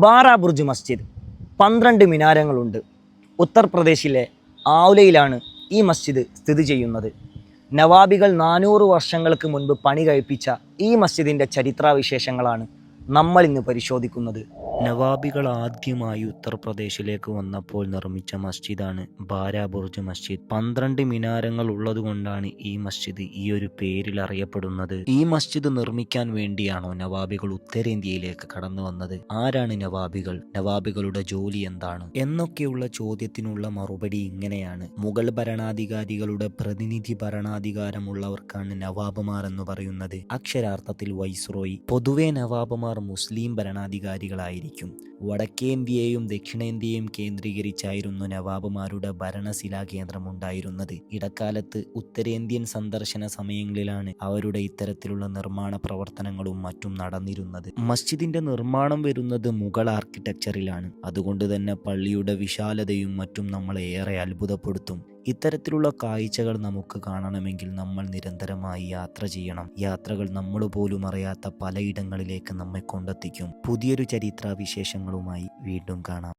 Bara Burj മസ്ജിദ് 12 മിനാരങ്ങളുണ്ട്. ഉത്തർപ്രദേശിലെ ആവുലയിലാണ് ഈ മസ്ജിദ് സ്ഥിതി ചെയ്യുന്നത്. നവാബികൾ 400 വർഷങ്ങൾക്ക് മുൻപ് പണി കഴിപ്പിച്ച ഈ മസ്ജിദിൻ്റെ ചരിത്രാവിശേഷങ്ങളാണ് നമ്മൾ ഇന്ന് പരിശോധിക്കുന്നത്. നവാബികൾ ആദ്യമായി ഉത്തർപ്രദേശിലേക്ക് വന്നപ്പോൾ നിർമ്മിച്ച മസ്ജിദാണ് ബാര ബുർജ് മസ്ജിദ്. 12 മിനാരങ്ങൾ ഉള്ളതുകൊണ്ടാണ് ഈ മസ്ജിദ് ഈ ഒരു പേരിൽ അറിയപ്പെടുന്നത്. ഈ മസ്ജിദ് നിർമ്മിക്കാൻ വേണ്ടിയാണോ നവാബികൾ ഉത്തരേന്ത്യയിലേക്ക് കടന്നു വന്നത്? ആരാണ് നവാബികൾ? നവാബികളുടെ ജോലി എന്താണ് എന്നൊക്കെയുള്ള ചോദ്യത്തിനുള്ള മറുപടി ഇങ്ങനെയാണ്. മുഗൾ ഭരണാധികാരികളുടെ പ്രതിനിധി ഭരണാധികാരമുള്ളവർക്കാണ് നവാബുമാർ എന്ന് പറയുന്നത്. അക്ഷരാർത്ഥത്തിൽ വൈസ്രോയി. പൊതുവെ നവാബുമാർ മുസ്ലിം ഭരണാധികാരികളായിരിക്കും. വടക്കേന്ത്യയെയും ദക്ഷിണേന്ത്യയും കേന്ദ്രീകരിച്ചായിരുന്നു നവാബുമാരുടെ ഭരണശിലാ കേന്ദ്രമുണ്ടായിരുന്നത്. ഇടക്കാലത്ത് ഉത്തരേന്ത്യൻ സന്ദർശന സമയങ്ങളിലാണ് അവരുടെ ഇത്തരത്തിലുള്ള നിർമ്മാണ പ്രവർത്തനങ്ങളും മറ്റും നടന്നിരുന്നത്. മസ്ജിദിന്റെ നിർമ്മാണം വരുന്നത് മുഗൾ ആർക്കിടെക്ചറിലാണ്. അതുകൊണ്ട് തന്നെ പള്ളിയുടെ വിശാലതയും മറ്റും നമ്മളെ ഏറെ അത്ഭുതപ്പെടുത്തും. ഇത്തരത്തിലുള്ള കാഴ്ചകൾ നമുക്ക് കാണണമെങ്കിൽ നമ്മൾ നിരന്തരമായി യാത്ര ചെയ്യണം. യാത്രകൾ നമ്മൾ പോലും അറിയാത്ത പലയിടങ്ങളിലേക്ക് നമ്മെ കൊണ്ടെത്തിക്കും. പുതിയൊരു ചരിത്രാവിശേഷങ്ങളുമായി വീണ്ടും കാണാം.